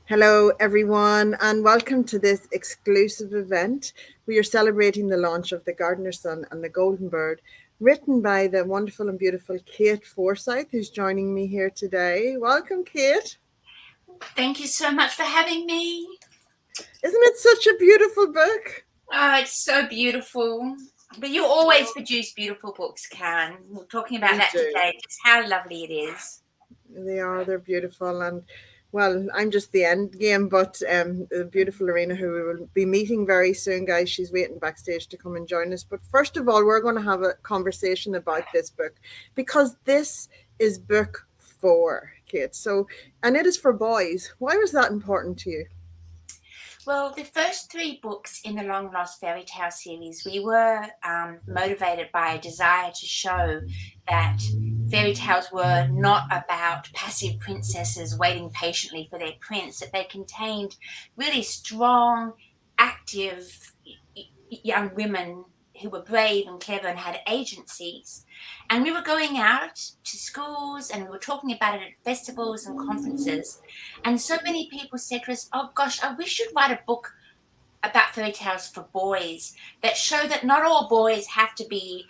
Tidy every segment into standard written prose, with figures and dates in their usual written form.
Hello, everyone, and welcome to this exclusive event. We are celebrating the launch of The Gardener's Son and the Golden Bird, written by the wonderful and beautiful Kate Forsyth, who's joining me here today. Welcome, Kate. Thank you so much for having me. Isn't it such a beautiful book? Oh, it's so beautiful. But you always produce beautiful books, Karen. We're talking about We that do. today, just how lovely it is. They're beautiful. And well, I'm just the end game, but the beautiful Lorena, who we will be meeting very soon, guys, she's waiting backstage to come and join us. But first of all, we're going to have a conversation about this book because this is book four, Kate. So, and it is for boys. Why was that important to you? Well, the first three books in the Long Lost Fairy Tale series, we were motivated by a desire to show that fairy tales were not about passive princesses waiting patiently for their prince, that they contained really strong, active young women who were brave and clever and had agencies. And we were going out to schools and we were talking about it at festivals and conferences. And so many people said to us, "Oh gosh, I wish you'd write a book about fairy tales for boys that show that not all boys have to be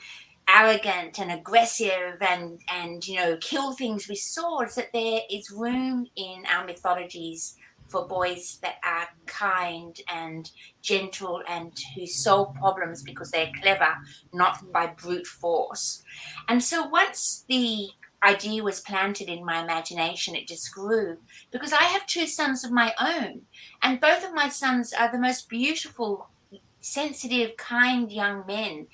arrogant and aggressive and kill things with swords, that there is room in our mythologies for boys that are kind and gentle and who solve problems because they're clever, not by brute force." And so once the idea was planted in my imagination, it just grew, because I have two sons of my own, and both of my sons are the most beautiful, sensitive, kind young men.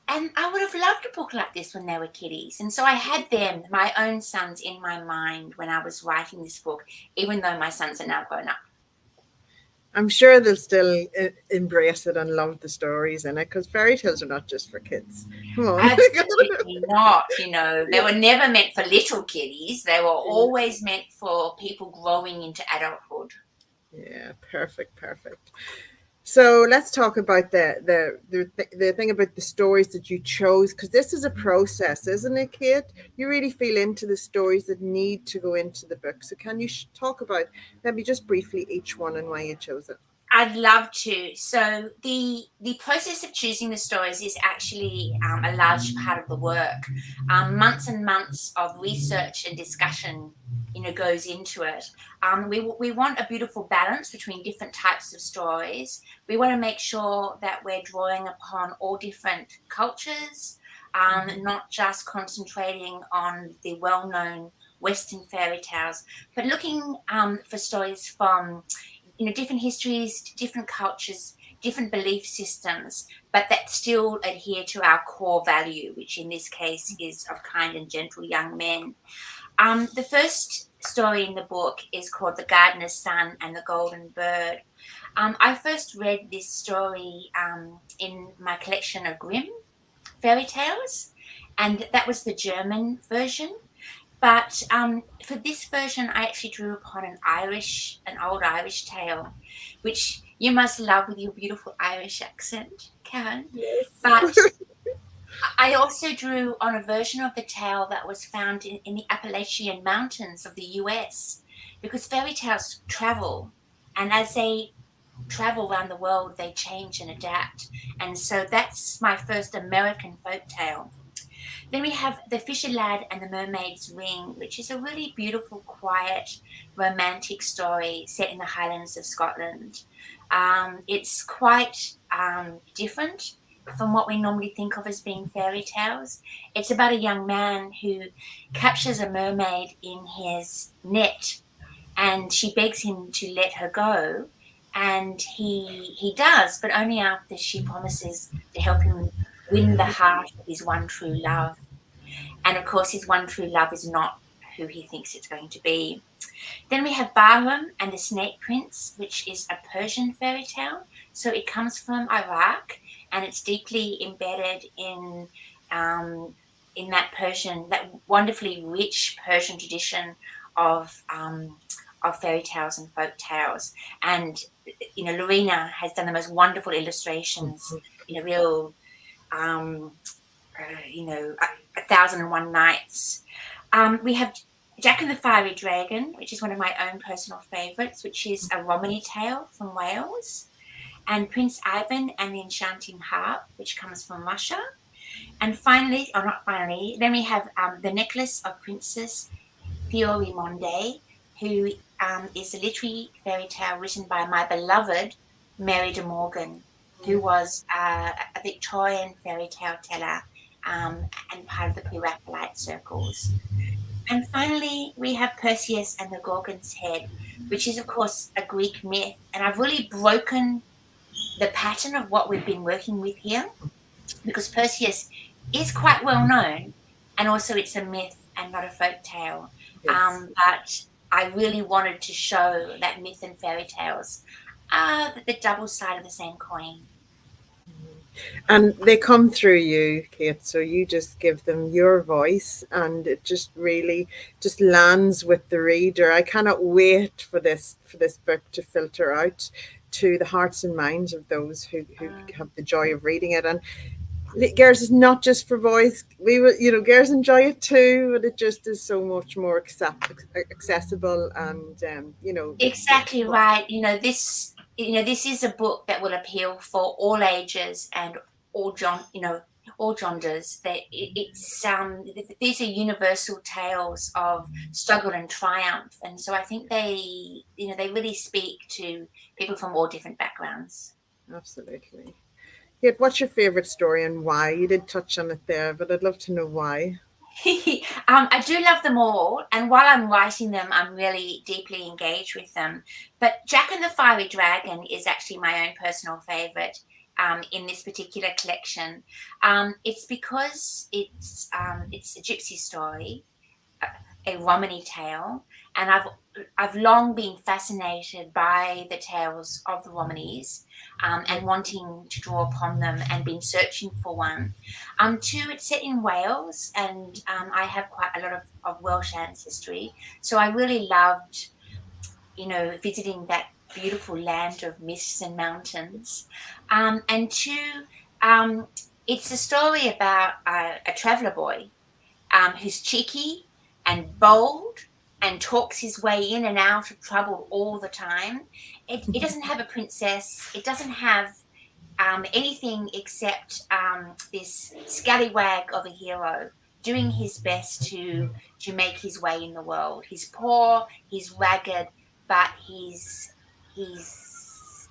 And I would have loved a book like this when they were kiddies. And so I had them, my own sons, in my mind when I was writing this book, even though my sons are now grown up. I'm sure they'll still embrace it and love the stories in it because fairy tales are not just for kids. Come on. Absolutely not. They were never meant for little kiddies. They were always meant for people growing into adulthood. Yeah, perfect, perfect. So let's talk about the thing about the stories that you chose, because this is a process, isn't it, Kate? You really feel into the stories that need to go into the book. So can you talk about maybe just briefly each one and why you chose it? I'd love to. So the process of choosing the stories is actually a large part of the work. Months and months of research and discussion, goes into it. We want a beautiful balance between different types of stories. We want to make sure that we're drawing upon all different cultures, not just concentrating on the well-known Western fairy tales, but looking for stories from different histories, different cultures, different belief systems, but that still adhere to our core value, which in this case is of kind and gentle young men. The first story in the book is called The Gardener's Son and the Golden Bird. I first read this story in my collection of Grimm fairy tales, and that was the German version. But for this version, I actually drew upon an old Irish tale, which you must love with your beautiful Irish accent, Karen. Yes. But I also drew on a version of the tale that was found in the Appalachian Mountains of the US, because fairy tales travel, and as they travel around the world, they change and adapt. And so that's my first American folk tale. Then we have The Fisher Lad and the Mermaid's Ring, which is a really beautiful, quiet, romantic story set in the Highlands of Scotland. It's quite different from what we normally think of as being fairy tales. It's about a young man who captures a mermaid in his net, and she begs him to let her go. And he does, but only after she promises to help him win the heart of his one true love. And of course, his one true love is not who he thinks it's going to be. Then we have Bahram and the Snake Prince, which is a Persian fairy tale. So it comes from Iraq, and it's deeply embedded in that wonderfully rich Persian tradition of fairy tales and folk tales. And Lorena has done the most wonderful illustrations. Real a Thousand and One Nights. We have Jack and the Fiery Dragon, which is one of my own personal favourites, which is a Romany tale from Wales, and Prince Ivan and the Enchanting Harp, which comes from Russia. And finally, or not finally, then we have The Necklace of Princess Fiorimonde, who is a literary fairy tale written by my beloved Mary de Morgan, who was a Victorian fairy tale teller and part of the Pre-Raphaelite circles. And finally, we have Perseus and the Gorgon's Head, which is, of course, a Greek myth. And I've really broken the pattern of what we've been working with here because Perseus is quite well known, and also it's a myth and not a folk tale. Yes. But I really wanted to show that myth and fairy tales are the double side of the same coin. And they come through you, Kate, so you just give them your voice, and it just really just lands with the reader. I cannot wait for this book to filter out to the hearts and minds of those who have the joy of reading it. And Girls is not just for boys. We will, girls enjoy it too, but it just is so much more accessible, and Exactly right. This is a book that will appeal for all ages and all genres. That these are universal tales of struggle and triumph, and so I think they really speak to people from all different backgrounds. absolutely. Kate, what's your favorite story and why? You did touch on it there, but I'd love to know why. I do love them all, and while I'm writing them, I'm really deeply engaged with them. But Jack and the Fiery Dragon is actually my own personal favorite in this particular collection. It's because it's a gypsy story, a Romany tale, and I've long been fascinated by the tales of the Romanies and wanting to draw upon them and been searching for one. Two, it's set in Wales, and I have quite a lot of Welsh ancestry, so I really loved, visiting that beautiful land of mists and mountains. And two, um, it's a story about a traveller boy who's cheeky and bold and talks his way in and out of trouble all the time. It doesn't have a princess. It doesn't have anything except this scallywag of a hero doing his best to make his way in the world. He's poor, he's ragged, but he's he's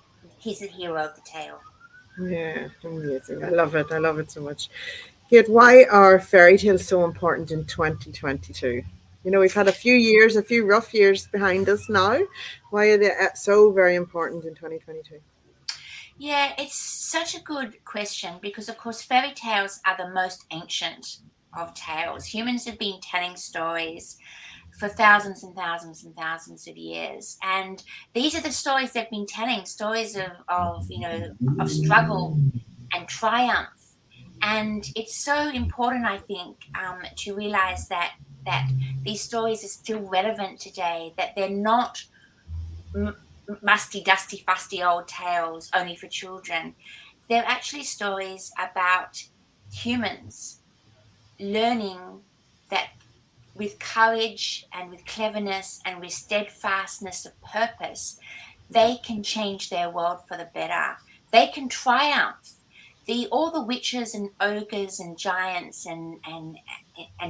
the hero of the tale. Yeah, amazing. I love it. I love it so much. Kate, why are fairy tales so important in 2022? We've had a few rough years behind us now. Why are they so very important in 2022? Yeah, it's such a good question because, of course, fairy tales are the most ancient of tales. Humans have been telling stories for thousands and thousands and thousands of years, and these are the stories they've been telling, stories of struggle and triumph. And it's so important, I think, to realize that these stories are still relevant today. That they're not m- musty, dusty, fusty old tales only for children. They're actually stories about humans learning that with courage and with cleverness and with steadfastness of purpose, they can change their world for the better. They can triumph. All the witches and ogres and giants and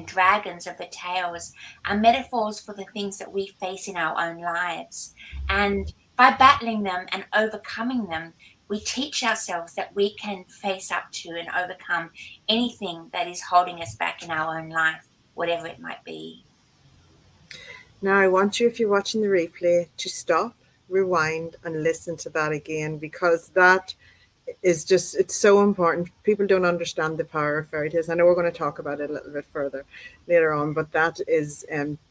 dragons of the tales are metaphors for the things that we face in our own lives. And by battling them and overcoming them, we teach ourselves that we can face up to and overcome anything that is holding us back in our own life, whatever it might be. Now, I want you, if you're watching the replay, to stop, rewind, and listen to that again, because that is just, it's so important. People don't understand the power of fairy tales. I know we're going to talk about it a little bit further later on, but that is,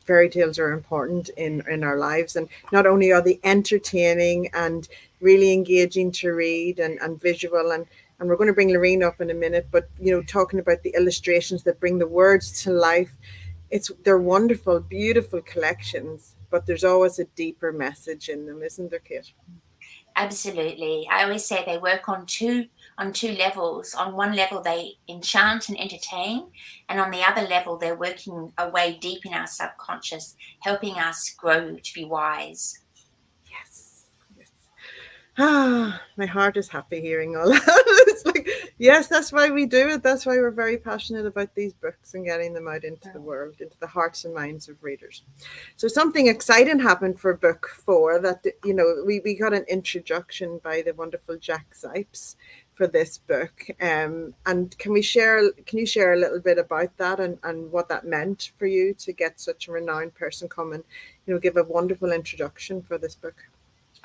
fairy tales are important in our lives. And not only are they entertaining and really engaging to read and visual, and we're going to bring Lorena up in a minute, but talking about the illustrations that bring the words to life. They're wonderful, beautiful collections, but there's always a deeper message in them, isn't there, Kate? Absolutely. I always say they work on two on two levels. On one level, they enchant and entertain, and on the other level, they're working away deep in our subconscious, helping us grow to be wise. Yes. Yes. Ah, my heart is happy hearing all that. It's like, yes, that's why we do it. That's why we're very passionate about these books and getting them out into the world, into the hearts and minds of readers. So something exciting happened for book 4 that, we got an introduction by the wonderful Jack Sipes for this book. And can you share a little bit about that and what that meant for you to get such a renowned person come and, give a wonderful introduction for this book?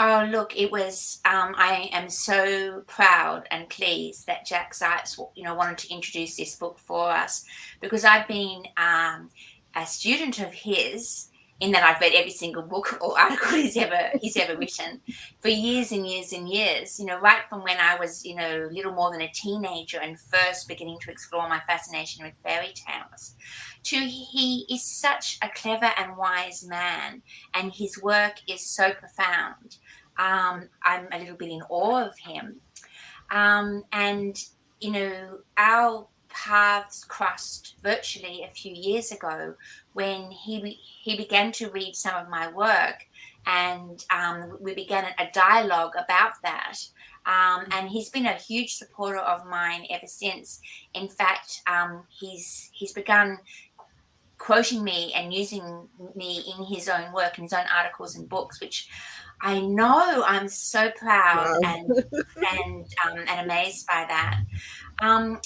Oh, look, it was, I am so proud and pleased that Jack Sykes, wanted to introduce this book for us, because I've been a student of his, in that I've read every single book or article he's ever written for years and years and years, right from when I was, little more than a teenager and first beginning to explore my fascination with fairy tales, to he is such a clever and wise man, and his work is so profound. I'm a little bit in awe of him. And, our paths crossed virtually a few years ago when he began to read some of my work, and we began a dialogue about that. And he's been a huge supporter of mine ever since. In fact, he's begun quoting me and using me in his own work, in his own articles and books, which I know I'm so proud Wow. and amazed by that. Um,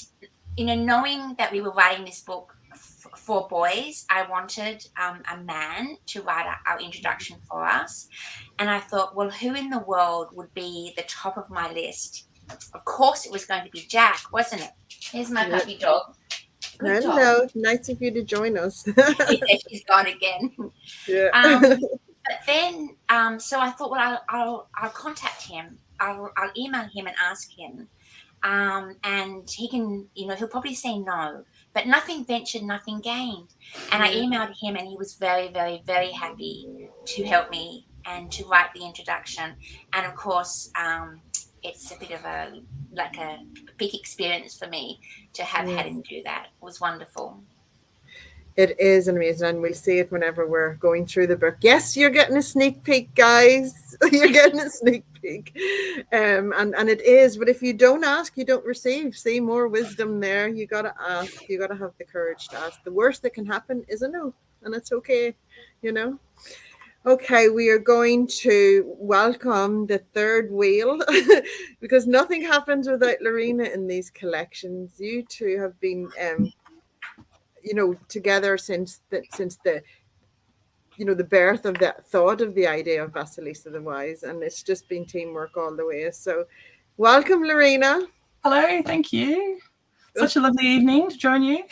knowing that we were writing this book for boys, I wanted a man to write our introduction for us, and I thought, well, who in the world would be the top of my list? Of course, it was going to be Jack, wasn't it? Here's my Yeah. puppy dog. Good dog. Hello. Nice of you to join us. She's gone again. Yeah. But then, so I thought, well, I'll contact him. I'll email him and ask him, and he can, he'll probably say no. But nothing ventured, nothing gained. And I Yeah. emailed him, and he was very, very, very happy to help me and to write the introduction. And of course, it's a bit of a big experience for me to have had Yes. him do that. It was wonderful. It is amazing, and we'll see it whenever we're going through the book. Yes, you're getting a sneak peek, guys. You're getting a sneak peek, and it is. But if you don't ask, you don't receive. See, more wisdom there. You gotta ask. You gotta have the courage to ask. The worst that can happen is a no, and it's okay. You know. Okay, we are going to welcome the third wheel because nothing happens without Lorena in these collections. You two have been together since the birth of that thought of the idea of Vasilisa the Wise, and it's just been teamwork all the way. So welcome, Lorena. Hello, thank you. Such a lovely evening to join you.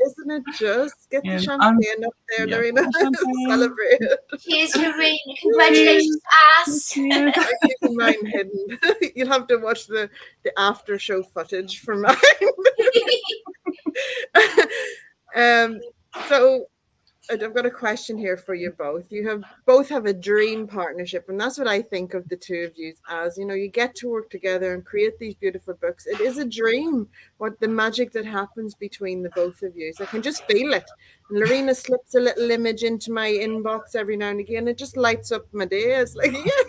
Isn't it just? Get the Yeah, champagne up there, yeah, Lorena. champagne. Celebrate. Cheers, Lorena. Congratulations to us. Cheers. I'm keeping mine hidden. You'll have to watch the after show footage for mine. So I've got a question here for you both. Both have a dream partnership, and that's what I think of the two of you as. You get to work together and create these beautiful books. It is a dream, what the magic that happens between the both of you. I can just feel it. And Lorena slips a little image into my inbox every now and again. It just lights up my day. It's like, yeah.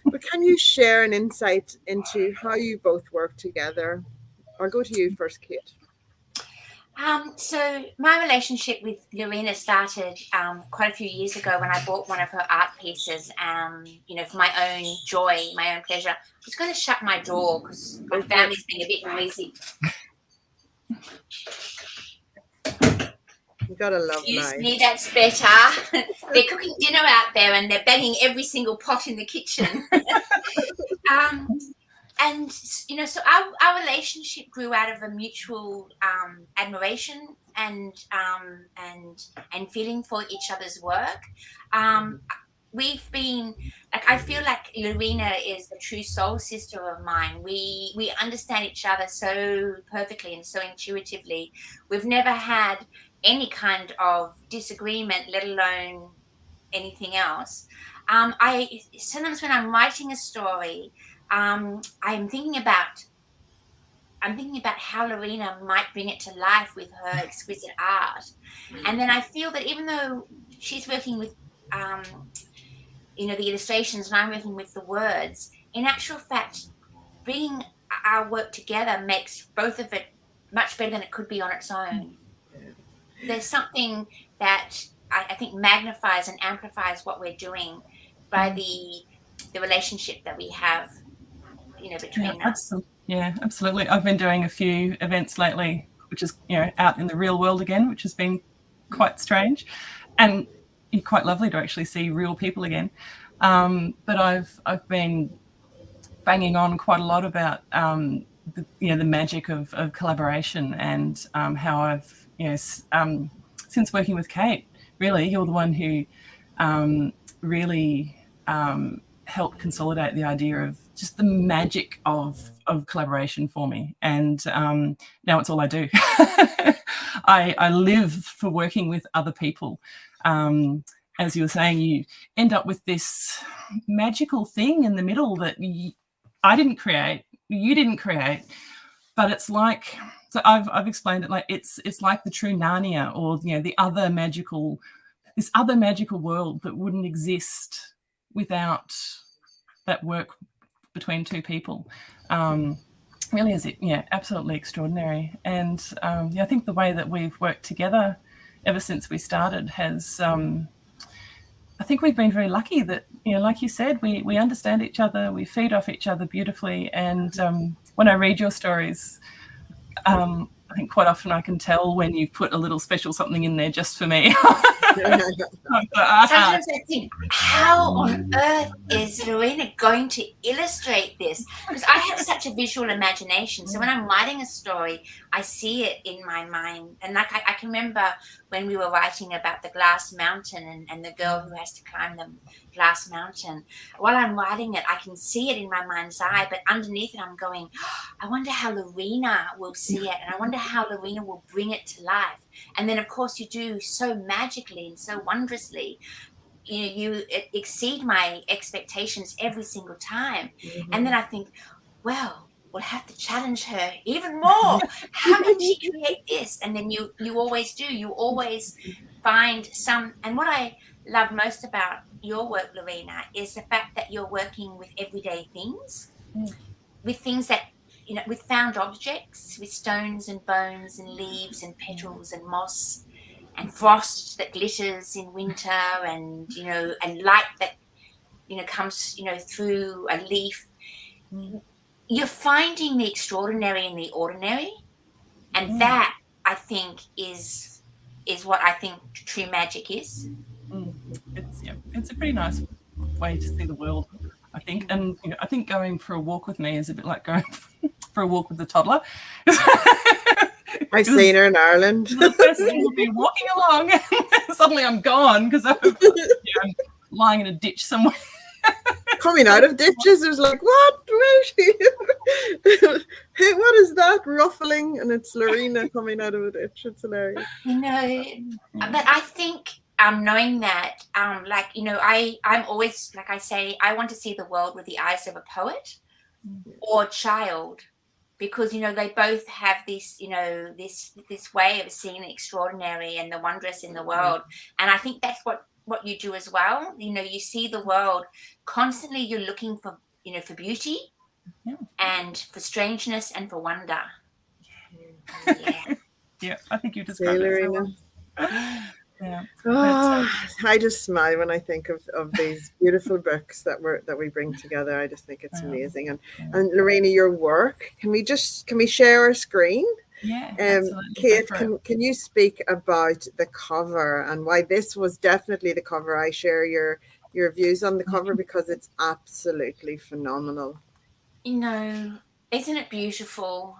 But can you share an insight into how you both work together? I'll go to you first, Kate. So my relationship with Lorena started quite a few years ago when I bought one of her art pieces, for my own joy, my own pleasure. I was going to shut my door because my family's being a bit noisy. You gotta love Excuse life. me, that's better. They're cooking dinner out there and they're banging every single pot in the kitchen. And so our relationship grew out of a mutual admiration and feeling for each other's work. We've been I feel like Lorena is a true soul sister of mine. We understand each other so perfectly and so intuitively. We've never had any kind of disagreement, let alone anything else. I sometimes when I'm writing a story, I'm thinking about how Lorena might bring it to life with her exquisite art. And then I feel that even though she's working with, the illustrations and I'm working with the words, in actual fact, bringing our work together makes both of it much better than it could be on its own. There's something that I think magnifies and amplifies what we're doing by the relationship that we have, between us. Yeah, absolutely. I've been doing a few events lately, which is, out in the real world again, which has been quite strange and quite lovely to actually see real people again. But I've been banging on quite a lot about the magic of collaboration and how I've since working with Kate, really, you're the one who really helped consolidate the idea of just the magic of collaboration for me. And now it's all I do. I live for working with other people. As you were saying, you end up with this magical thing in the middle that I didn't create, you didn't create, but it's like, so I've explained it like it's like the true Narnia, or this other magical world that wouldn't exist without that work between two people. Really is absolutely extraordinary. And I think the way that we've worked together ever since we started has I think we've been very lucky that, like you said, we understand each other, we feed off each other beautifully. And when I read your stories, I think quite often I can tell when you've put a little special something in there just for me. Sometimes I think, how on earth is Lorena going to illustrate this? Because I have such a visual imagination. So when I'm writing a story, I see it in my mind. And like I can remember when we were writing about the glass mountain and the girl who has to climb the glass mountain. While I'm writing it, I can see it in my mind's eye, but underneath it I'm going, I wonder how Lorena will see it, and I wonder how Lorena will bring it to life. And then, of course, you do so magically and so wondrously. You exceed my expectations every single time. Mm-hmm. And then I think, well, we'll have to challenge her even more. How did she create this? And then you always do. You always find some. And what I love most about your work, Lorena, is the fact that you're working with everyday things, with things that, with found objects, with stones and bones and leaves and petals and moss and frost that glitters in winter, and and light that comes through a leaf. You're finding the extraordinary in the ordinary, and that I think is what I think true magic is. It's a pretty nice way to see the world, I think. And I think going for a walk with me is a bit like going for a walk with a toddler. I've seen her in Ireland. The person will be walking along, and suddenly I'm gone because I'm lying in a ditch somewhere. Coming out of ditches, there's like, what? Where is she? Hey, what is that ruffling? And it's Lorena coming out of a ditch. It's hilarious. But I think knowing that, I'm always, like I say, I want to see the world with the eyes of a poet or child, because they both have this this way of seeing the extraordinary and the wondrous in the world. And I think that's what you do as well. You see the world constantly. You're looking for for beauty and for strangeness and for wonder. Yeah, I think you described it so well. Yeah. I just smile when I think of these beautiful books that we bring together. I just think it's amazing. And Lorena, your work, can we share our screen? Yeah, Kate, can you speak about the cover and why this was definitely the cover? I share your views on the cover because it's absolutely phenomenal. Isn't it beautiful?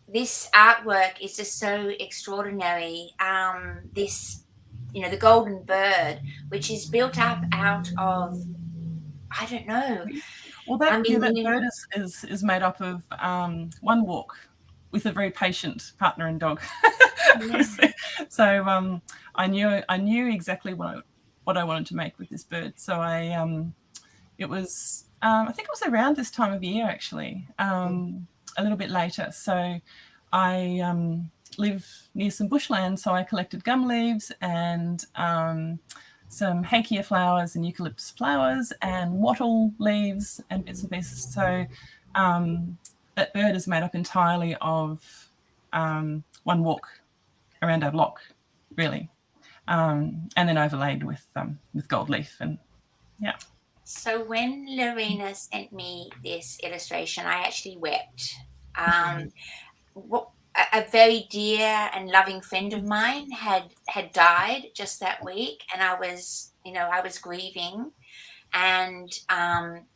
This artwork is just so extraordinary. This, the golden bird, which is built up out of, I don't know. Well, that bird is made up of one walk with a very patient partner and dog. So I knew exactly what I wanted to make with this bird. So I it was, I think it was around this time of year, actually, a little bit later. So I live near some bushland, so I collected gum leaves and some hakea flowers and eucalyptus flowers and wattle leaves and bits and pieces. So that bird is made up entirely of one walk around our block, really, and then overlaid with gold leaf. And yeah. So when Lorena sent me this illustration, I actually wept. A very dear and loving friend of mine had died just that week, and I was grieving, and I'm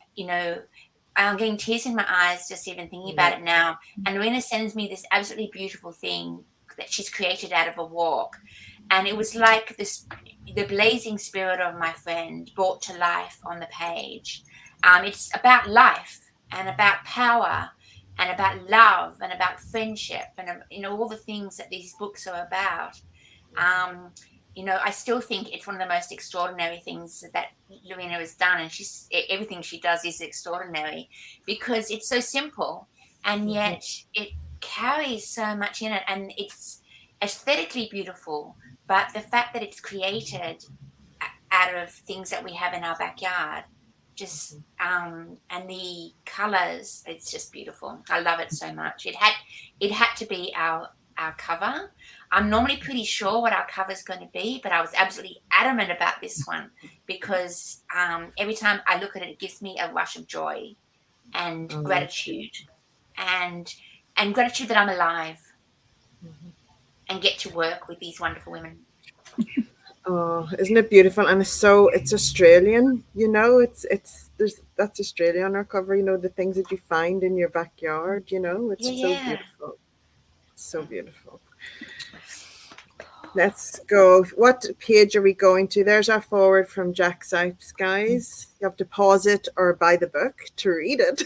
getting tears in my eyes just even thinking about it now. And Lorena sends me this absolutely beautiful thing that she's created out of a walk, and it was like the blazing spirit of my friend brought to life on the page. It's about life and about power and about love and about friendship and all the things that these books are about. I still think it's one of the most extraordinary things that Lorena has done, and everything she does is extraordinary because it's so simple and yet it carries so much in it, and it's aesthetically beautiful. But the fact that it's created out of things that we have in our backyard, just and the colors, it's just beautiful. I love it so much. It had to be our cover. I'm normally pretty sure what our cover is going to be, but I was absolutely adamant about this one because every time I look at it, it gives me a rush of joy and gratitude, and gratitude that I'm alive and get to work with these wonderful women. Oh, isn't it beautiful? And it's Australian, that's Australia on our cover, the things that you find in your backyard, it's so beautiful. It's so beautiful. Let's go. What page are we going to? There's our forward from Jack Sipes, guys. You have to pause it or buy the book to read it.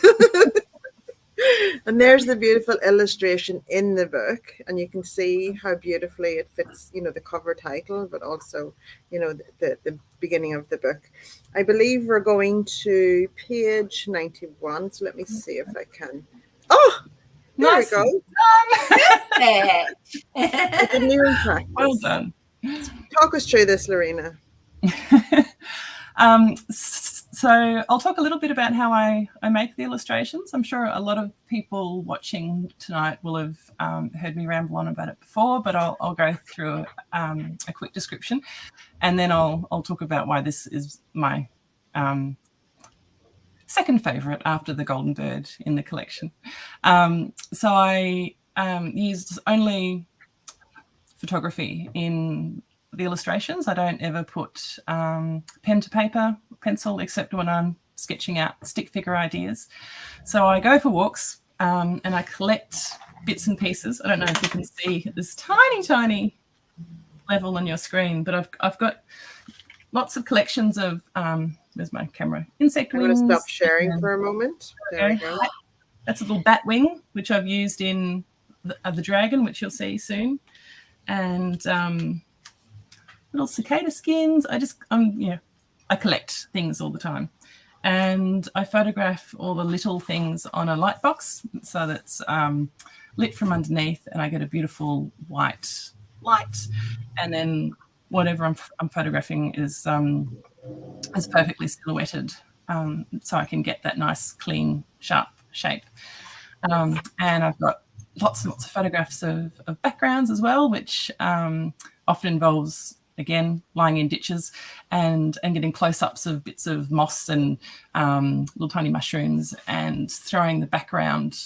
And there's the beautiful illustration in the book, and you can see how beautifully it fits, the cover title, but also, the beginning of the book. I believe we're going to page 91. So let me see if I can. Oh, there we go. I didn't even practice. Well done. Talk us through this, Lorena. So I'll talk a little bit about how I make the illustrations. I'm sure a lot of people watching tonight will have heard me ramble on about it before, but I'll go through a quick description, and then I'll talk about why this is my second favourite after the Golden Bird in the collection. So I used only photography in the illustrations. I don't ever put pen to paper, pencil, except when I'm sketching out stick figure ideas. So I go for walks and I collect bits and pieces. I don't know if you can see this tiny level on your screen, but I've got lots of collections of, where's my camera? Insect wings. I'm going to stop sharing for a moment. There we go. That's a little bat wing, which I've used in the dragon, which you'll see soon. And little cicada skins. I collect things all the time, and I photograph all the little things on a light box so that's lit from underneath, and I get a beautiful white light, and then whatever I'm photographing is perfectly silhouetted, so I can get that nice, clean, sharp shape. And I've got lots and lots of photographs of backgrounds as well, which often involves, again, lying in ditches and getting close-ups of bits of moss and little tiny mushrooms and throwing the background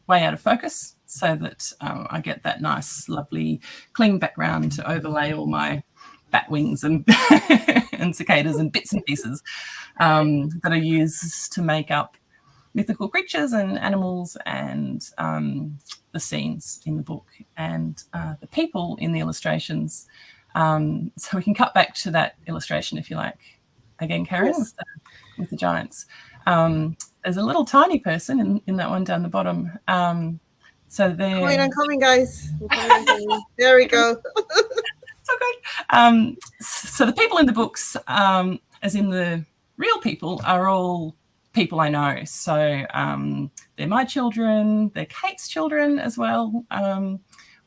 way out of focus so that I get that nice, lovely, clean background to overlay all my bat wings and and cicadas and bits and pieces that are used to make up mythical creatures and animals and the scenes in the book and the people in the illustrations. So we can cut back to that illustration if you like. Again, Karen, yes. with the giants. There's a little tiny person in that one down the bottom. So there. I'm coming, guys. There we go. So good. So the people in the books, as in the real people are all people I know. So they're my children, they're Kate's children as well.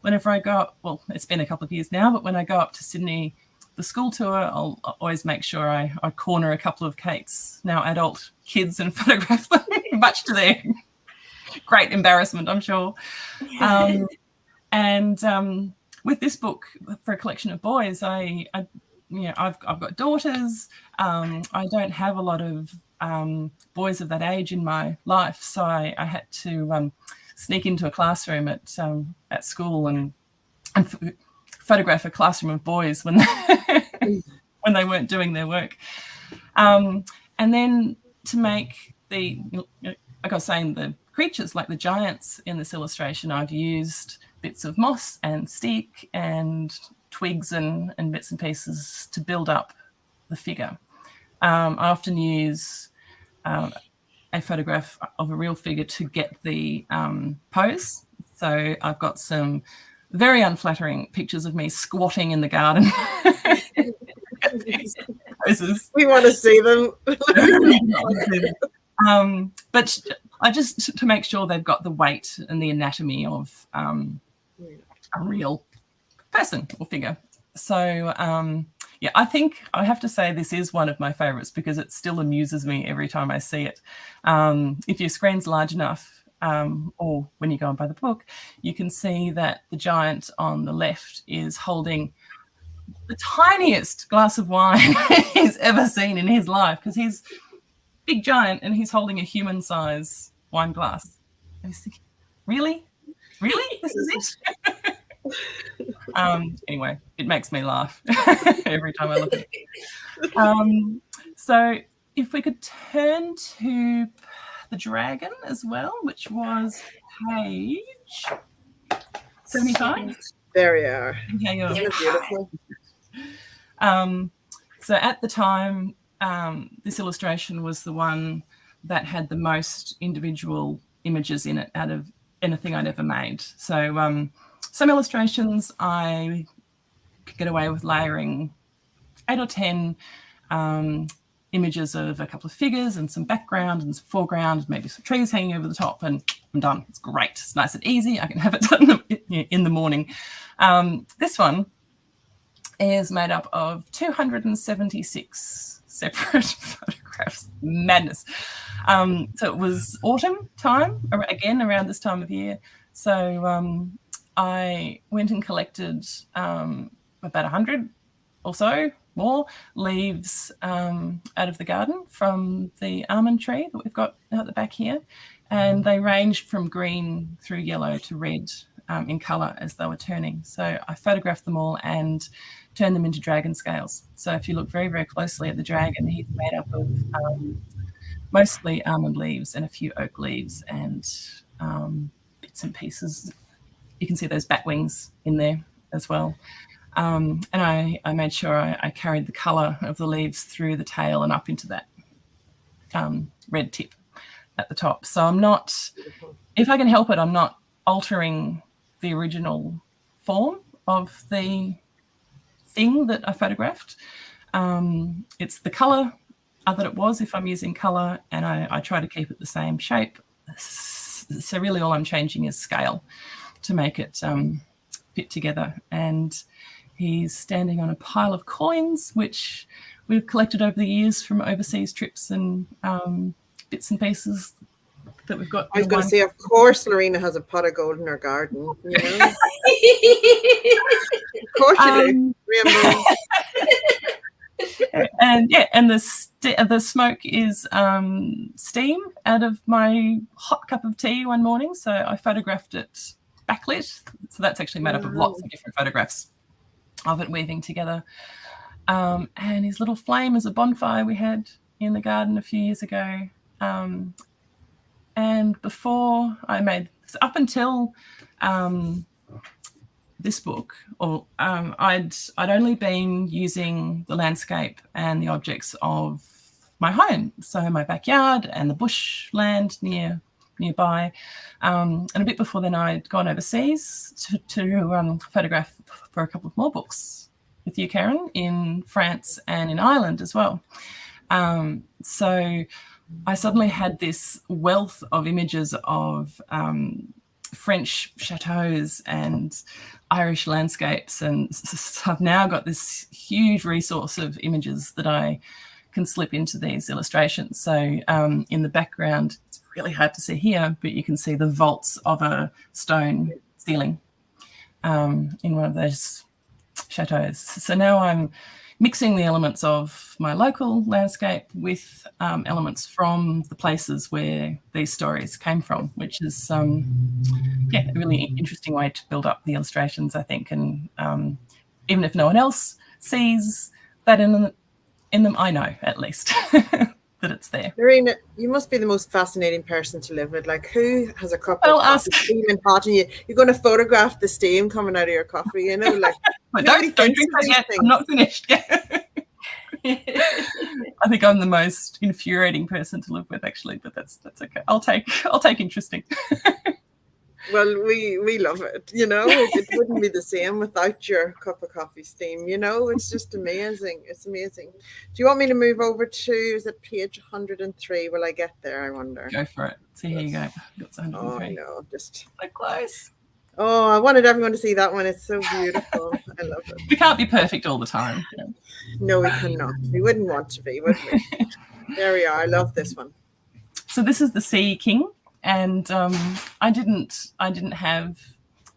Whenever I go, well, it's been a couple of years now, but when I go up to Sydney, the school tour, I'll always make sure I corner a couple of Kate's now adult kids and photograph them, much to their great embarrassment, I'm sure. And with this book, for a collection of boys, I've got daughters. I don't have a lot of boys of that age in my life, so I had to sneak into a classroom at school and photograph a classroom of boys when when they weren't doing their work. And then to make like I was saying, the creatures, like the giants in this illustration, I've used bits of moss and stick and twigs and bits and pieces to build up the figure. I often use a photograph of a real figure to get the pose. So I've got some very unflattering pictures of me squatting in the garden. Poses. We want to see them. But I just, to make sure they've got the weight and the anatomy of a real person or figure. So yeah, I think I have to say this is one of my favorites because it still amuses me every time I see it. If your screen's large enough, or when you go and buy the book, you can see that the giant on the left is holding the tiniest glass of wine he's ever seen in his life, because he's big giant and he's holding a human size wine glass. And he's thinking, really? This is it? Anyway, it makes me laugh every time I look at it. So if we could turn to the dragon as well, which was page 75. There you are. Okay, Beautiful. So at the time, this illustration was the one that had the most individual images in it out of anything I'd ever made. So some illustrations I could get away with layering 8 or 10 images of a couple of figures and some background and some foreground, maybe some trees hanging over the top, and I'm done. It's great. It's nice and easy. I can have it done in the morning. This one is made up of 276 separate photographs. Madness. So it was autumn time, again, around this time of year. So I went and collected about 100 or so more leaves out of the garden from the almond tree that we've got out the back here. And they ranged from green through yellow to red in colour as they were turning. So I photographed them all and turned them into dragon scales. So if you look very, very closely at the dragon, he's made up of mostly almond leaves and a few oak leaves and bits and pieces. You can see those bat wings in there as well. And I made sure I carried the colour of the leaves through the tail and up into that red tip at the top. So I'm not, if I can help it, I'm not altering the original form of the thing that I photographed. It's the colour that it was if I'm using colour, and I try to keep it the same shape. So really all I'm changing is scale to make it fit together. And he's standing on a pile of coins, which we've collected over the years from overseas trips and bits and pieces that we've got. I was going to say, of course, Lorena has a pot of gold in her garden. You know? Of course you do. Remember. And yeah, and the smoke is steam out of my hot cup of tea one morning. So I photographed it backlit. So that's actually made up of lots of different photographs of it weaving together. And his little flame is a bonfire we had in the garden a few years ago. And before I made, up until this book, or I'd only been using the landscape and the objects of my home, so my backyard and the bushland nearby. And a bit before then, I'd gone overseas to photograph for a couple of more books with you, Karen, in France and in Ireland as well. So I suddenly had this wealth of images of French chateaus and Irish landscapes, and so I've now got this huge resource of images that I can slip into these illustrations. So in the background, it's really hard to see here, but you can see the vaults of a stone ceiling in one of those chateaus. So now I'm mixing the elements of my local landscape with elements from the places where these stories came from, which is a really interesting way to build up the illustrations, I think. And even if no one else sees that in them, I know at least that it's there. Lorena, you must be the most fascinating person to live with. Like, who has a cup of coffee steaming hot, and you're going to photograph the steam coming out of your coffee? You know, like, don't drink that yet. I'm not finished yet. I think I'm the most infuriating person to live with, actually, but that's okay. I'll take interesting. Well, we love it. You know, it wouldn't be the same without your cup of coffee steam. You know, it's just amazing. It's amazing. Do you want me to move over to, is it page 103? Will I get there, I wonder? Go for it. See, here you go. Oh, I know. Just so close. Oh, I wanted everyone to see that one. It's so beautiful. I love it. We can't be perfect all the time. No, we cannot. We wouldn't want to be, would we? There we are. I love this one. So this is the Sea King, and I didn't have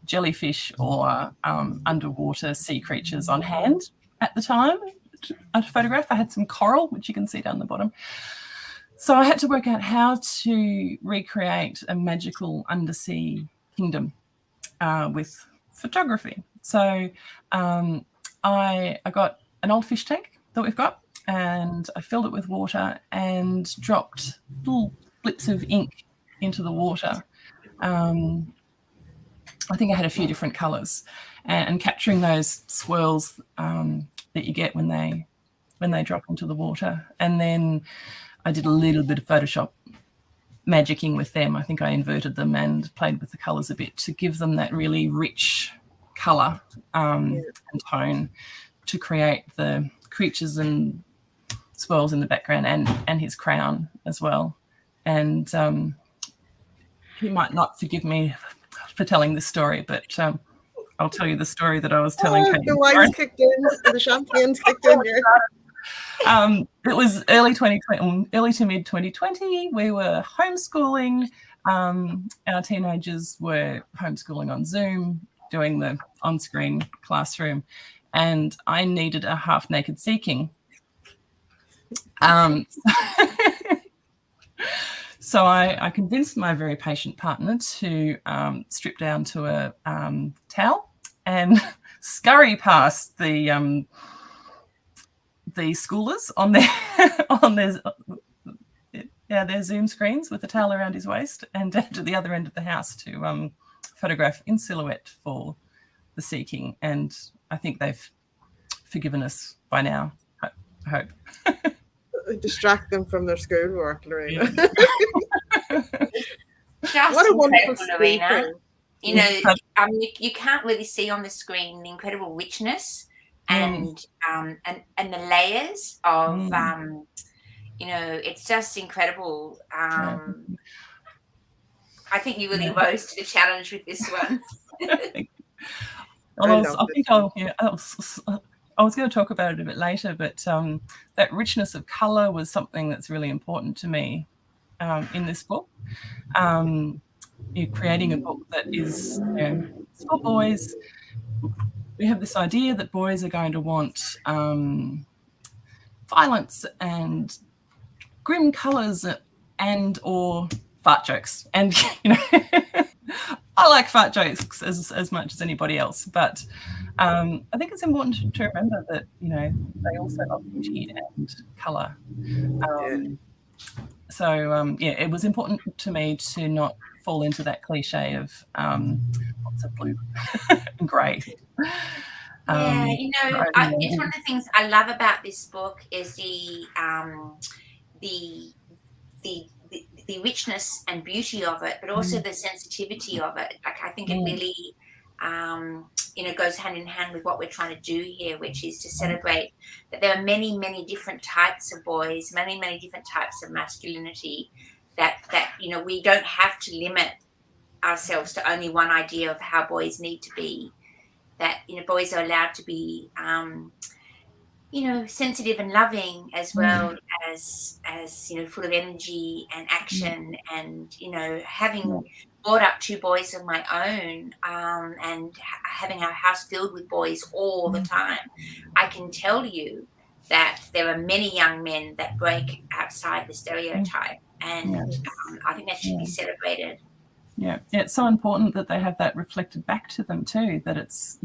jellyfish or underwater sea creatures on hand at the time to photograph. I had some coral, which you can see down the bottom. So I had to work out how to recreate a magical undersea kingdom with photography. So I got an old fish tank that we've got, and I filled it with water and dropped little blips of ink into the water. I think I had a few different colours, and capturing those swirls that you get when they drop into the water. And then I did a little bit of Photoshop magicking with them. I think I inverted them and played with the colours a bit to give them that really rich colour and tone to create the creatures and swirls in the background and his crown as well. And he might not forgive me for telling this story, but I'll tell you the story that I was telling Kate. The wine's kicked in, the champagne's kicked in here. It was early to mid 2020. We were homeschooling. Our teenagers were homeschooling on Zoom, doing the on-screen classroom, and I needed a half-naked sea king. So I convinced my very patient partner to strip down to a towel and scurry past the schoolers on their Zoom screens with a towel around his waist, and down to the other end of the house to photograph in silhouette for the Sea King. And I think they've forgiven us by now, I hope. Distract them from their schoolwork, Lorena. Just What a wonderful Lorena. You know, you can't really see on the screen the incredible richness and the layers of you know, it's just incredible. I think you really rose to the challenge with this one. I was going to talk about it a bit later, but that richness of colour was something that's really important to me in this book. You're creating a book that is it's for boys. We have this idea that boys are going to want violence and grim colours and or fart jokes. And, you know, I like fart jokes as much as anybody else, but I think it's important to remember that, you know, they also love beauty and colour. So it was important to me to not fall into that cliche of lots of blue and grey. You know, it's one of the things I love about this book is the richness and beauty of it, but also the sensitivity of it. Like, I think it really goes hand in hand with what we're trying to do here, which is to celebrate that there are many, many different types of boys, many, many different types of masculinity, that we don't have to limit ourselves to only one idea of how boys need to be, that boys are allowed to be sensitive and loving, as well as full of energy and action, and having brought up 2 boys of my own, and having our house filled with boys all the time, I can tell you that there are many young men that break outside the stereotype, and I think that should be celebrated. Yeah, it's so important that they have that reflected back to them too, that it's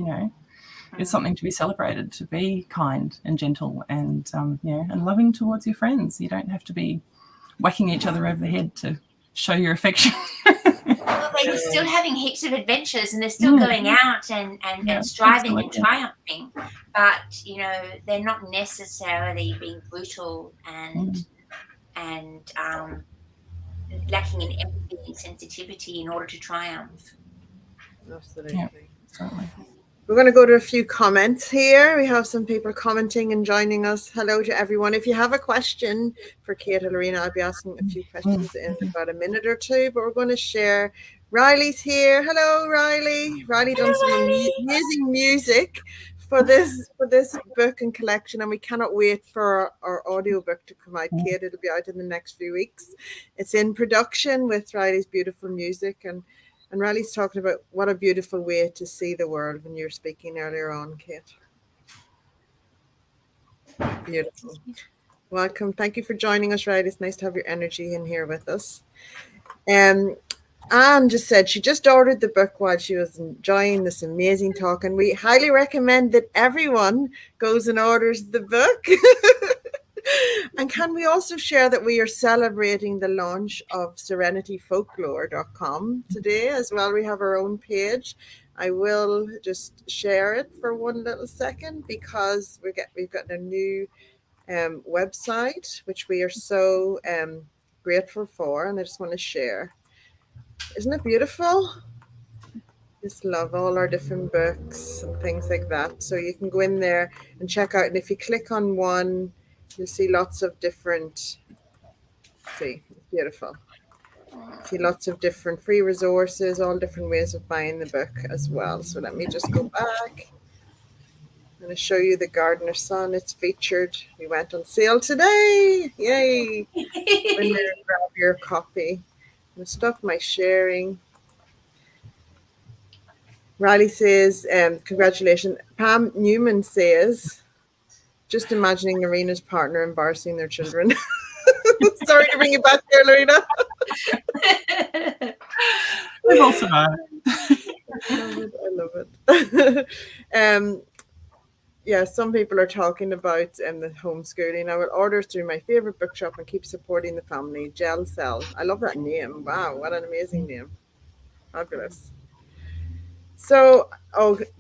it's something to be celebrated, to be kind and gentle and and loving towards your friends. You don't have to be whacking each other over the head to show your affection. Well, they're still having heaps of adventures, and they're still going out and striving and triumphing, but they're not necessarily being brutal and lacking in empathy and sensitivity in order to triumph. Absolutely. Yeah, certainly. We're going to go to a few comments here. We have some people commenting and joining us. Hello to everyone. If you have a question for Kate or Lorena, I'll be asking a few questions in about a minute or two, but we're going to share. Riley's here. Hello, Riley. Riley done some amazing music for this book and collection, and we cannot wait for our audiobook to come out. Kate, it'll be out in the next few weeks. It's in production with Riley's beautiful music, and Riley's talking about what a beautiful way to see the world when you were speaking earlier on, Kate. Beautiful. Welcome. Thank you for joining us, Riley. It's nice to have your energy in here with us. Anne just said she just ordered the book while she was enjoying this amazing talk, and we highly recommend that everyone goes and orders the book. And can we also share that we are celebrating the launch of serenityfolklore.com today as well? We have our own page. I will just share it for one little second, because we've got a new website, which we are so grateful for, and I just want to share. Isn't it beautiful? Just love all our different books and things like that. So you can go in there and check out, and if you click on one, you'll see lots of different, see, it's beautiful. See lots of different free resources, all different ways of buying the book as well. So let me just go back. I'm going to show you the Gardener's Son. It's featured. We went on sale today. Yay. Go in there and grab your copy. I'm going to stop my sharing. Riley says, congratulations. Pam Newman says, just imagining Lorena's partner embarrassing their children. Sorry to bring you back there, Lorena. We've all survived. I love it. Yeah, some people are talking about the homeschooling. I will order through my favorite bookshop and keep supporting the family. Gel Cell. I love that name. Wow, what an amazing name. Fabulous. So,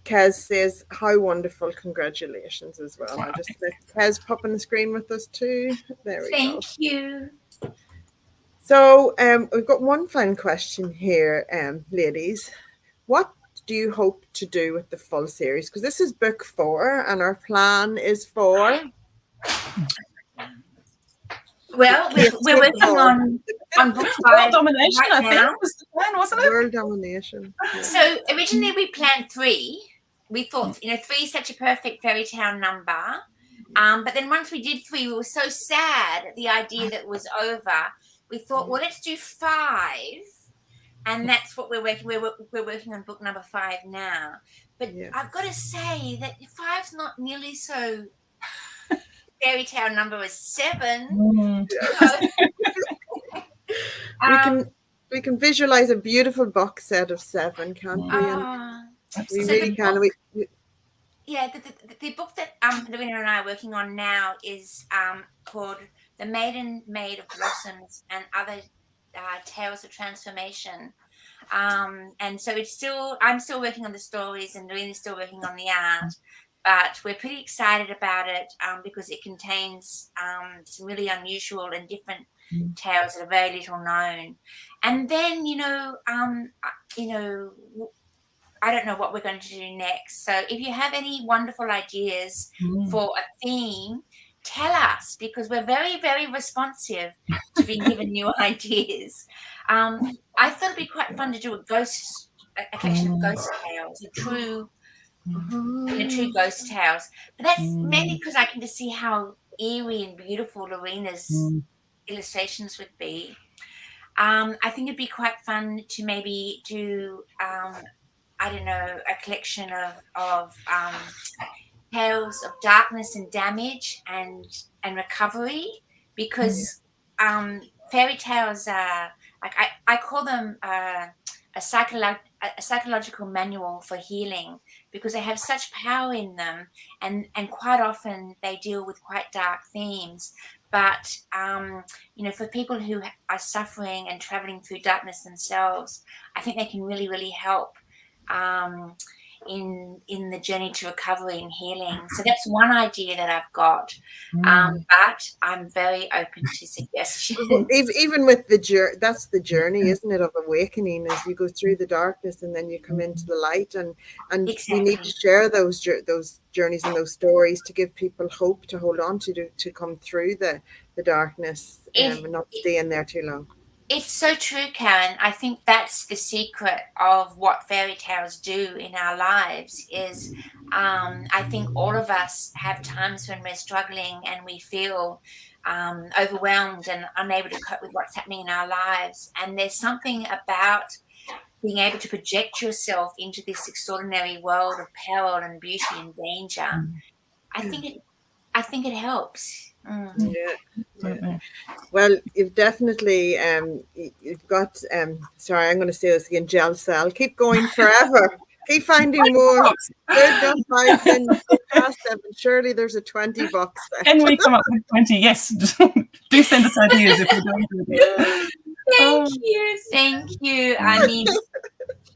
Kez says, how wonderful. Congratulations as well. I'll just let Kez pop on the screen with us too. There we go. Thank you. So we've got one final question here, ladies. What do you hope to do with the full series? Because this is book 4 and our plan is for... Well, we're working on book 5 World domination, right I now. think, was the plan, wasn't it? World domination. Yeah. So originally we planned 3. We thought, 3 is such a perfect fairy tale number. But then once we did 3, we were so sad at the idea that it was over. We thought, well, let's do 5. And that's what we're working. We're working on book number 5 now. But Yes. I've got to say that 5's not nearly so fairy tale number as 7. We can visualize a beautiful box set of 7, can't we? We So really can. Yeah, the book that Lorena and I are working on now is called The Maiden Maid of Blossoms and Other Tales of Transformation. And so I'm still working on the stories, and Lorena's still working on the art. But we're pretty excited about it because it contains some really unusual and different tales that are very little known. And then, I don't know what we're going to do next. So if you have any wonderful ideas for a theme, tell us, because we're very, very responsive to being given new ideas. I thought it'd be quite fun to do a collection of ghost tales, true ghost tales. But that's mainly because I can just see how eerie and beautiful Lorena's illustrations would be. I think it'd be quite fun to maybe do, I don't know, a collection of tales of darkness and damage and recovery, because fairy tales are, like, I call them a psychological manual for healing, because they have such power in them, and quite often they deal with quite dark themes. But for people who are suffering and traveling through darkness themselves, I think they can really, really help in the journey to recovery and healing. So that's one idea that I've got. But I'm very open to suggestions. Even with that's the journey, isn't it, of awakening, as you go through the darkness and then you come into the light, and Exactly. we need to share those journeys and those stories to give people hope to hold on to come through the darkness and not stay in there too long. It's so true, Karen. I think that's the secret of what fairy tales do in our lives is, I think all of us have times when we're struggling and we feel overwhelmed and unable to cope with what's happening in our lives. And there's something about being able to project yourself into this extraordinary world of peril and beauty and danger. I think it helps. Yeah. Well, you've definitely you've got sorry, I'm going to say this again, gel cell. Keep going forever. Keep finding more good enough vibes in past them. Surely there's a $20 set. Can we come up with 20? Yes. Do send us ideas if we're going through it. Thank you. I mean,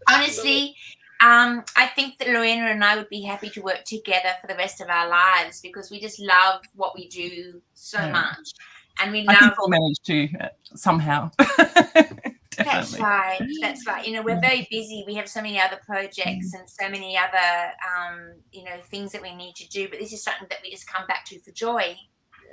honestly, I think that Lorena and I would be happy to work together for the rest of our lives, because we just love what we do so much. And we love. I think we'll manage to somehow. That's right. We're very busy. We have so many other projects and so many other, things that we need to do. But this is something that we just come back to for joy.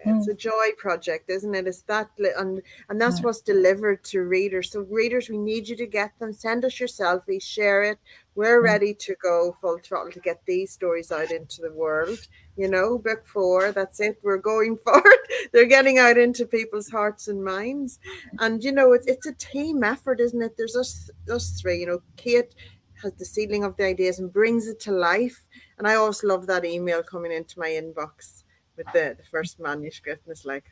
It's a joy project, isn't it? It's that, and that's what's delivered to readers. So readers, we need you to get them. Send us your selfie, share it. We're ready to go full throttle to get these stories out into the world. Book 4, that's it. We're going for it. They're getting out into people's hearts and minds. And, it's a team effort, isn't it? There's us three. Kate has the seedling of the ideas and brings it to life. And I always love that email coming into my inbox with the first manuscript, and it's like,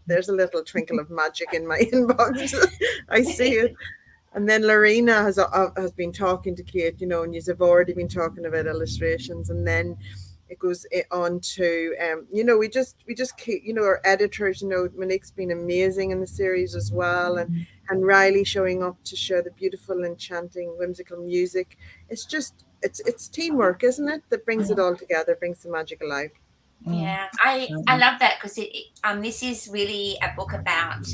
there's a little twinkle of magic in my inbox. I see it. And then Lorena has been talking to Kate, and you've already been talking about illustrations, and then it goes on to we just keep, our editors, Monique's been amazing in the series as well, and Riley showing up to share the beautiful, enchanting, whimsical music. It's just it's teamwork, isn't it, that brings it all together, brings the magic alive. Yeah, I love that, because this is really a book about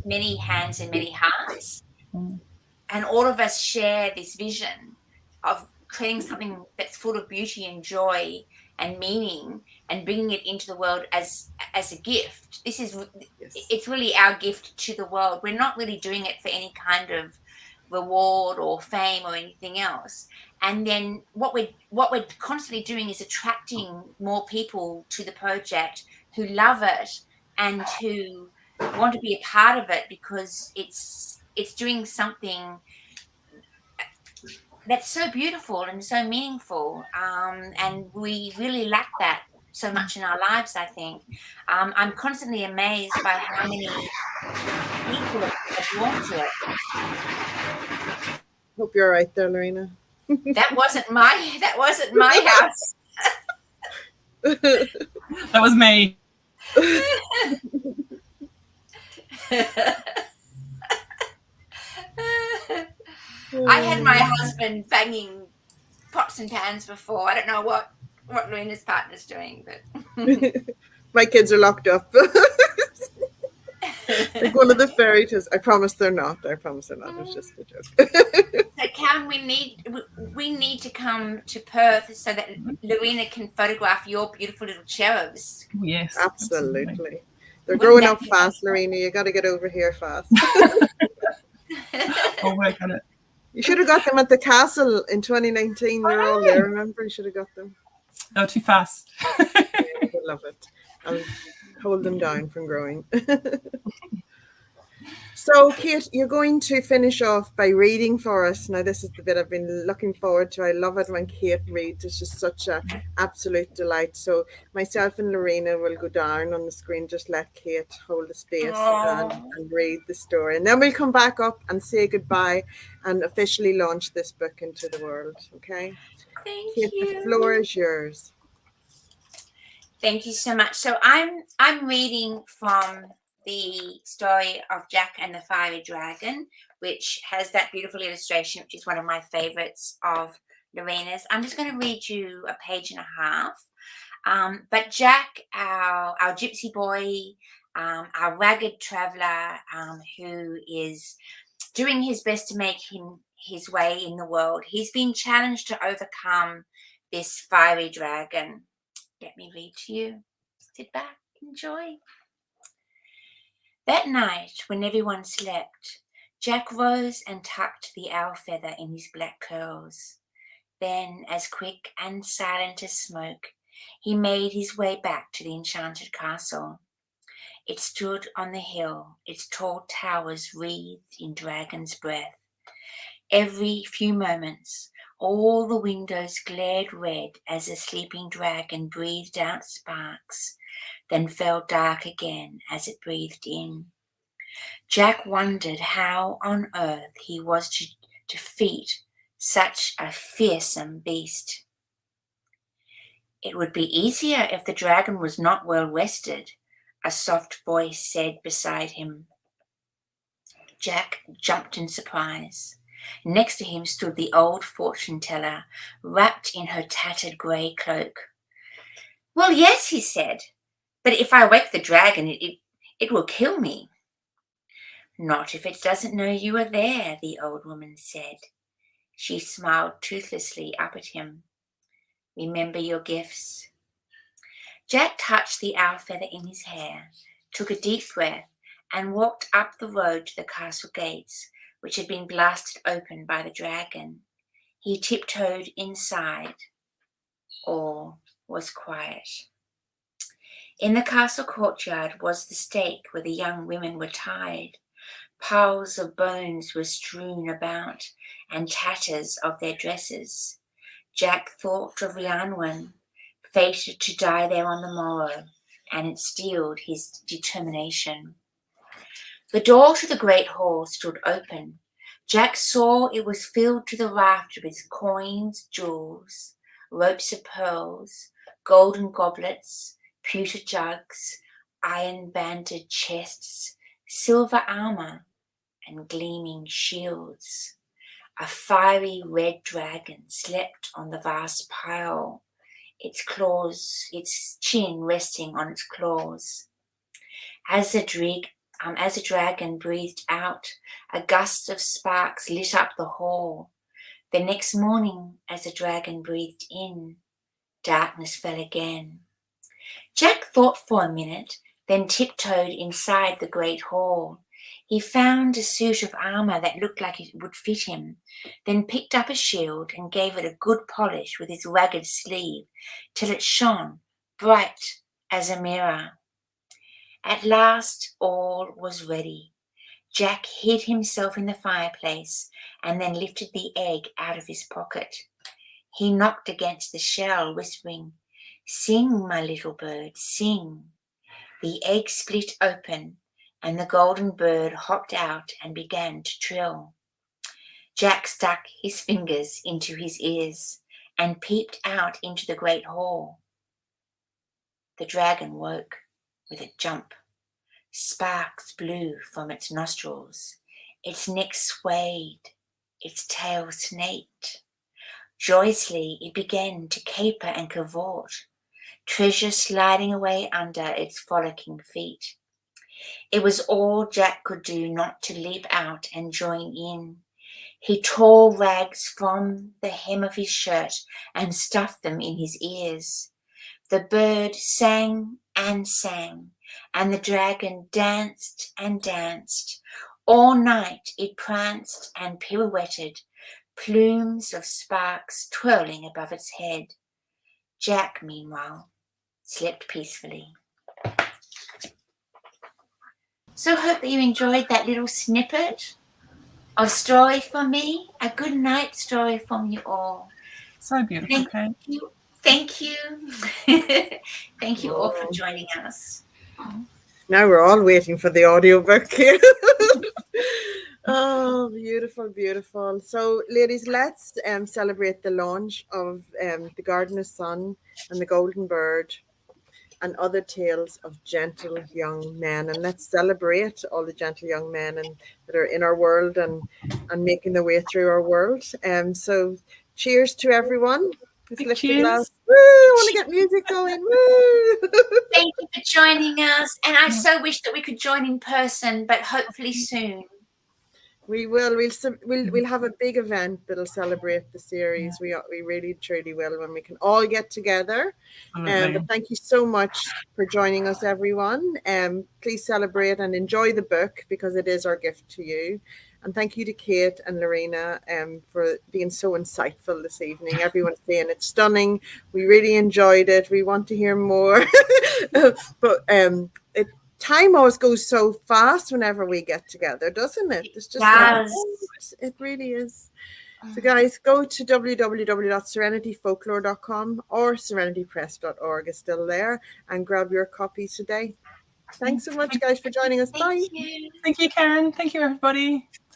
many hands and many hearts, and all of us share this vision of creating something that's full of beauty and joy and meaning, and bringing it into the world as a gift. It's really our gift to the world. We're not really doing it for any kind of reward or fame or anything else. And then what we're constantly doing is attracting more people to the project who love it and who want to be a part of it, because it's doing something that's so beautiful and so meaningful, and we really lack that so much in our lives, I think. I'm constantly amazed by how many people are drawn to it. Hope you're right there, Lorena. That wasn't my house. That was me. I had my husband banging pots and pans before. I don't know what Lorena's partner's doing, but my kids are locked up. Like one of the fairy tales. I promise they're not. I promise they're not. It's just a joke. So Karen, we need to come to Perth so that Lorena can photograph your beautiful little cherubs. Yes, Absolutely. They're Wouldn't growing that up be fast, Lorena. You got to get over here fast. I'll work on it. You should have got them at the castle in 2019. They're all there. Remember, you should have got them. They're too fast. Yeah, they love it. I'll hold them down from growing. So, Kate, you're going to finish off by reading for us. Now, this is the bit I've been looking forward to. I love it when Kate reads. It's just such an absolute delight. So, myself and Lorena will go down on the screen. Just let Kate hold the space and read the story. And then we'll come back up and say goodbye and officially launch this book into the world. Okay? Thank Kate, you. the floor is yours. Thank you so much. So I'm reading from the story of Jack and the Fiery Dragon, which has that beautiful illustration, which is one of my favorites of Lorena's. I'm just going to read you a page and a half. But Jack, our gypsy boy, our ragged traveler, who is doing his best to make his way in the world, he's been challenged to overcome this fiery dragon. Let me read to you. Sit back, enjoy. That night, when everyone slept, Jack rose and tucked the owl feather in his black curls. Then, as quick and silent as smoke, he made his way back to the enchanted castle. It stood on the hill, its tall towers wreathed in dragon's breath. Every few moments, all the windows glared red as the sleeping dragon breathed out sparks, then fell dark again as it breathed in. Jack wondered how on earth he was to defeat such a fearsome beast. It would be easier if the dragon was not well rested, a soft voice said beside him. Jack jumped in surprise. Next to him stood the old fortune teller, wrapped in her tattered grey cloak. Well, yes, he said, but if I wake the dragon, it will kill me. Not if it doesn't know you are there, the old woman said. She smiled toothlessly up at him. Remember your gifts. Jack touched the owl feather in his hair, took a deep breath, and walked up the road to the castle gates, which had been blasted open by the dragon. He tiptoed inside. All was quiet. In the castle courtyard was the stake where the young women were tied. Piles of bones were strewn about, and tatters of their dresses. Jack thought of Rhiannon, fated to die there on the morrow, and it steeled his determination. The door to the great hall stood open. Jack saw it was filled to the rafter with coins, jewels, ropes of pearls, golden goblets, pewter jugs, iron-banded chests, silver armour, and gleaming shields. A fiery red dragon slept on the vast pile, its chin resting on its claws. As the dragon breathed out, a gust of sparks lit up the hall. The next morning, as the dragon breathed in, darkness fell again. Jack thought for a minute, then tiptoed inside the great hall. He found a suit of armour that looked like it would fit him, then picked up a shield and gave it a good polish with his ragged sleeve till it shone bright as a mirror. At last all was ready. Jack hid himself in the fireplace and then lifted the egg out of his pocket. He knocked against the shell, whispering, "Sing, my little bird, sing." The egg split open, and the golden bird hopped out and began to trill. Jack stuck his fingers into his ears and peeped out into the great hall. The dragon woke with a jump. Sparks blew from its nostrils. Its neck swayed. Its tail snaked. Joyously it began to caper and cavort, treasure sliding away under its frolicking feet. It was all Jack could do not to leap out and join in. He tore rags from the hem of his shirt and stuffed them in his ears. The bird sang and sang, and the dragon danced and danced. All night it pranced and pirouetted, plumes of sparks twirling above its head. Jack, meanwhile, slept peacefully. So hope that you enjoyed that little snippet of story from me, a good night story from you all. So beautiful, Kate. Thank you. Thank you all for joining us. Now we're all waiting for the audiobook here. Oh, beautiful, beautiful. So, ladies, let's celebrate the launch of The Gardener's Son and The Golden Bird and other tales of gentle young men. And let's celebrate all the gentle young men that are in our world and making their way through our world. So cheers to everyone. Let's lift the glass. Woo! I want to get music going. Woo! Thank you for joining us. And I so wish that we could join in person, but hopefully soon. We will. We'll have a big event that'll celebrate the series. We really truly will when we can all get together. But thank you so much for joining us, everyone. Please celebrate and enjoy the book because it is our gift to you. And thank you to Kate and Lorena for being so insightful this evening. Everyone's saying it's stunning. We really enjoyed it. We want to hear more. But time always goes so fast whenever we get together, doesn't it? It's just it really is. So guys, go to www.serenityfolklore.com or serenitypress.org is still there and grab your copies today. Thanks so much, guys, for joining us. Bye. Thank you, Karen. Thank you, everybody.